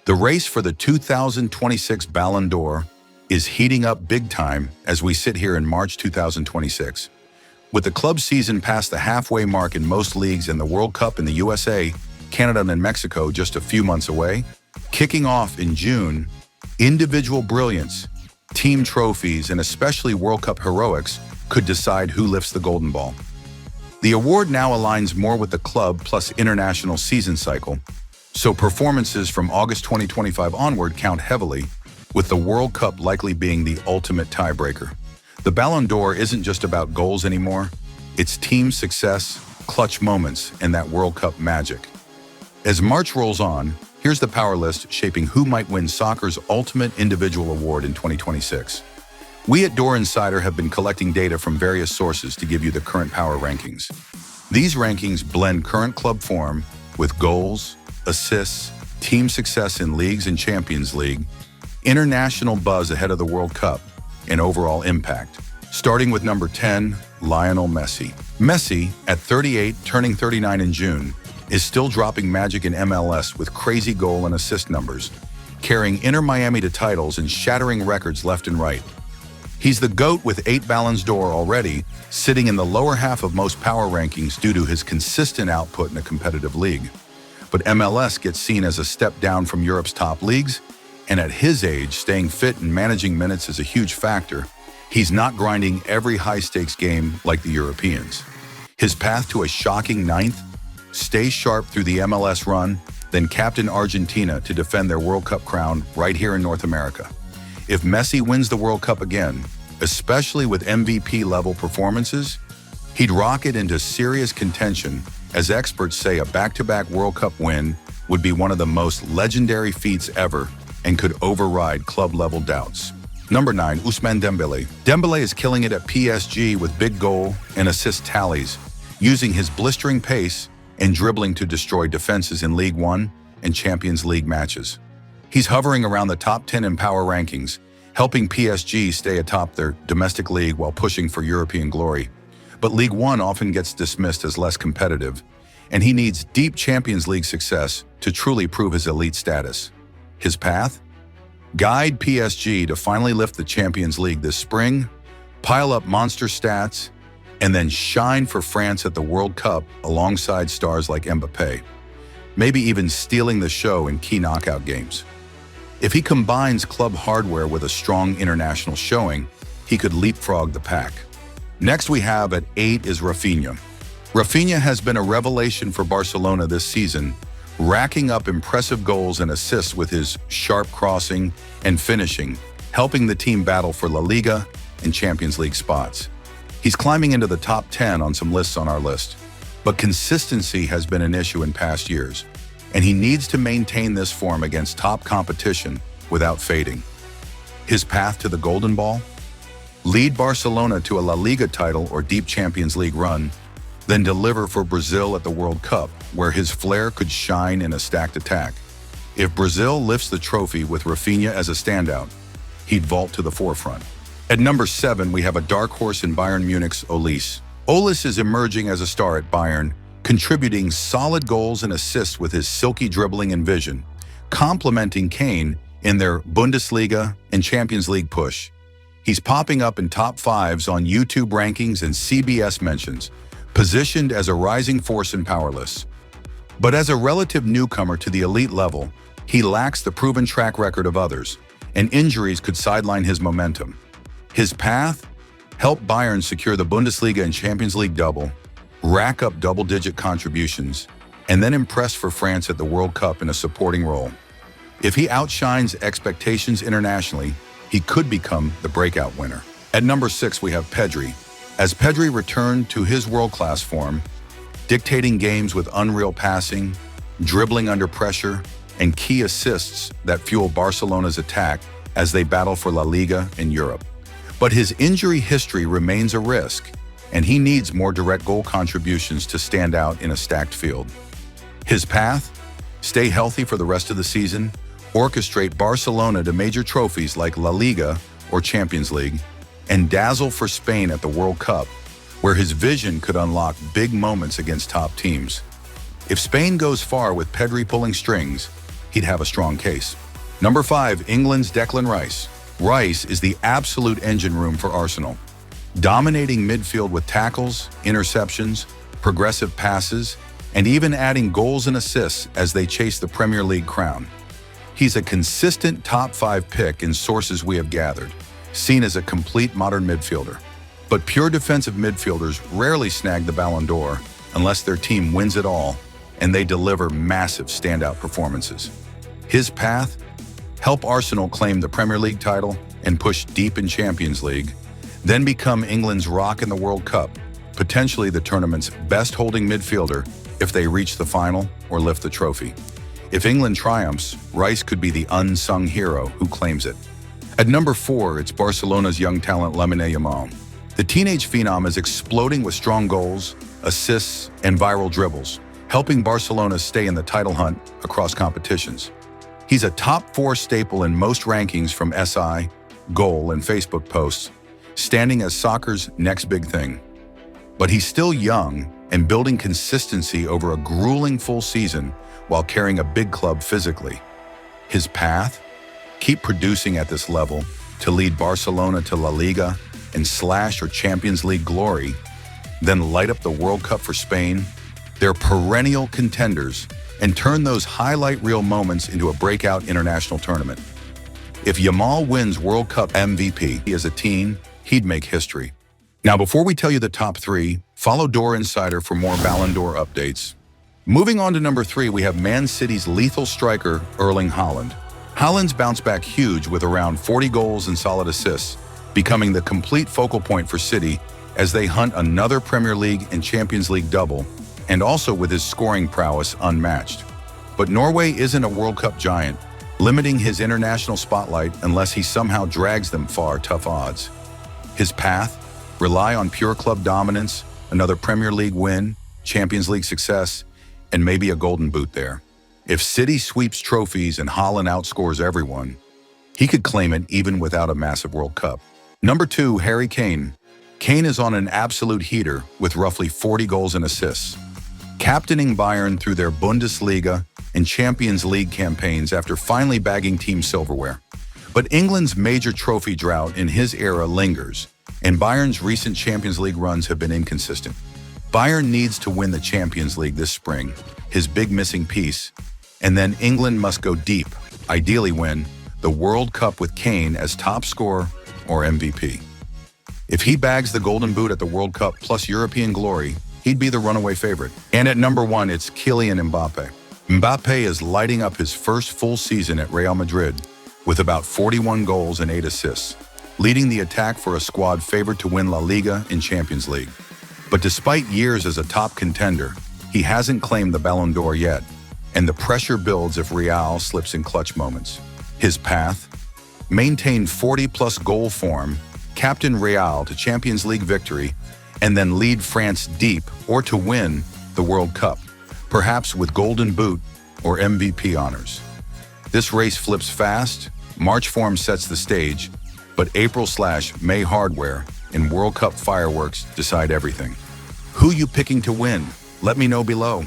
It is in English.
The race for the 2026 Ballon d'Or is heating up big time as we sit here in March 2026. With the club season past the halfway mark in most leagues and the World Cup in the USA, Canada and Mexico just a few months away, kicking off in June, individual brilliance, team trophies, and especially World Cup heroics could decide who lifts the golden ball. The award now aligns more with the club plus international season cycle, so performances from August 2025 onward count heavily, with the World Cup likely being the ultimate tiebreaker. The Ballon d'Or isn't just about goals anymore, it's team success, clutch moments, and that World Cup magic. As March rolls on, here's the power list shaping who might win soccer's ultimate individual award in 2026. We at Door Insider have been collecting data from various sources to give you the current power rankings. These rankings blend current club form with goals, assists, team success in leagues and Champions League, international buzz ahead of the World Cup, and overall impact. Starting with number 10, Lionel Messi. Messi, at 38, turning 39 in June, is still dropping magic in MLS with crazy goal and assist numbers, carrying Inter Miami to titles and shattering records left and right. He's the GOAT with 8 Ballons d'Or already, sitting in the lower half of most power rankings due to his consistent output in a competitive league. But MLS gets seen as a step down from Europe's top leagues, and at his age, staying fit and managing minutes is a huge factor. He's not grinding every high-stakes game like the Europeans. His path to a shocking 9th, stay sharp through the MLS run, then captain Argentina to defend their World Cup crown right here in North America. If Messi wins the World Cup again, especially with MVP-level performances, he'd rocket into serious contention, as experts say a back-to-back World Cup win would be one of the most legendary feats ever and could override club-level doubts. Number 9, Ousmane Dembele. Dembele is killing it at PSG with big goal and assist tallies, using his blistering pace and dribbling to destroy defenses in League One and Champions League matches. He's hovering around the top 10 in power rankings, helping PSG stay atop their domestic league while pushing for European glory. But League One often gets dismissed as less competitive, and he needs deep Champions League success to truly prove his elite status. His path? Guide PSG to finally lift the Champions League this spring, pile up monster stats, and then shine for France at the World Cup alongside stars like Mbappe, maybe even stealing the show in key knockout games. If he combines club hardware with a strong international showing, he could leapfrog the pack. Next we have at 8 is Raphina. Raphina has been a revelation for Barcelona this season, racking up impressive goals and assists with his sharp crossing and finishing, helping the team battle for La Liga and Champions League spots. He's climbing into the top 10 on some lists on our list, but consistency has been an issue in past years, and he needs to maintain this form against top competition without fading. His path to the Golden Ball? Lead Barcelona to a La Liga title or deep Champions League run, then deliver for Brazil at the World Cup, where his flair could shine in a stacked attack. If Brazil lifts the trophy with Raphina as a standout, he'd vault to the forefront. At number 7, we have a dark horse in Bayern Munich's Olise. Olise is emerging as a star at Bayern, contributing solid goals and assists with his silky dribbling and vision, complementing Kane in their Bundesliga and Champions League push. He's popping up in top 5s on YouTube rankings and CBS mentions, positioned as a rising force in power lists. But as a relative newcomer to the elite level, he lacks the proven track record of others, and injuries could sideline his momentum. His path? Help Bayern secure the Bundesliga and Champions League double, rack up double-digit contributions, and then impress for France at the World Cup in a supporting role. If he outshines expectations internationally, he could become the breakout winner. At number 6, we have Pedri. As Pedri returned to his world-class form, dictating games with unreal passing, dribbling under pressure, and key assists that fuel Barcelona's attack as they battle for La Liga and Europe. But his injury history remains a risk, and he needs more direct goal contributions to stand out in a stacked field. His path? Stay healthy for the rest of the season, orchestrate Barcelona to major trophies like La Liga or Champions League, and dazzle for Spain at the World Cup, where his vision could unlock big moments against top teams. If Spain goes far with Pedri pulling strings, he'd have a strong case. Number 5, England's Declan Rice. Rice is the absolute engine room for Arsenal, dominating midfield with tackles, interceptions, progressive passes, and even adding goals and assists as they chase the Premier League crown. He's a consistent top 5 pick in sources we have gathered, seen as a complete modern midfielder. But pure defensive midfielders rarely snag the Ballon d'Or unless their team wins it all and they deliver massive standout performances. His path? Help Arsenal claim the Premier League title and push deep in Champions League, then become England's rock in the World Cup, potentially the tournament's best holding midfielder if they reach the final or lift the trophy. If England triumphs, Rice could be the unsung hero who claims it. At number 4, it's Barcelona's young talent Lamine Yamal. The teenage phenom is exploding with strong goals, assists, and viral dribbles, helping Barcelona stay in the title hunt across competitions. He's a top 4 staple in most rankings from SI, Goal, and Facebook posts, standing as soccer's next big thing. But he's still young and building consistency over a grueling full season while carrying a big club physically. His path? Keep producing at this level to lead Barcelona to La Liga and slash or Champions League glory, then light up the World Cup for Spain. They're perennial contenders, and turn those highlight reel moments into a breakout international tournament. If Yamal wins World Cup MVP as a teen, he'd make history. Now, before we tell you the top 3, follow Door Insider for more Ballon d'Or updates. Moving on to number 3, we have Man City's lethal striker, Erling Haaland. Haaland's bounced back huge with around 40 goals and solid assists, becoming the complete focal point for City as they hunt another Premier League and Champions League double, and also with his scoring prowess unmatched. But Norway isn't a World Cup giant, limiting his international spotlight unless he somehow drags them far tough odds. His path? Rely on pure club dominance, another Premier League win, Champions League success, and maybe a golden boot there. If City sweeps trophies and Haaland outscores everyone, he could claim it even without a massive World Cup. Number 2, Harry Kane. Kane is on an absolute heater with roughly 40 goals and assists, captaining Bayern through their Bundesliga and Champions League campaigns after finally bagging team silverware. But England's major trophy drought in his era lingers, and Bayern's recent Champions League runs have been inconsistent. Bayern needs to win the Champions League this spring, his big missing piece, and then England must go deep, ideally win the World Cup with Kane as top scorer or MVP. If he bags the Golden Boot at the World Cup plus European glory, he'd be the runaway favorite. And at number 1, it's Kylian Mbappe. Mbappe is lighting up his first full season at Real Madrid with about 41 goals and 8 assists, leading the attack for a squad favored to win La Liga and Champions League. But despite years as a top contender, he hasn't claimed the Ballon d'Or yet, and the pressure builds if Real slips in clutch moments. His path? Maintain 40-plus goal form, captain Real to Champions League victory, and then lead France deep or to win the World Cup, perhaps with Golden Boot or MVP honors. This race flips fast, March form sets the stage, but April/May hardware and World Cup fireworks decide everything. Who you picking to win? Let me know below.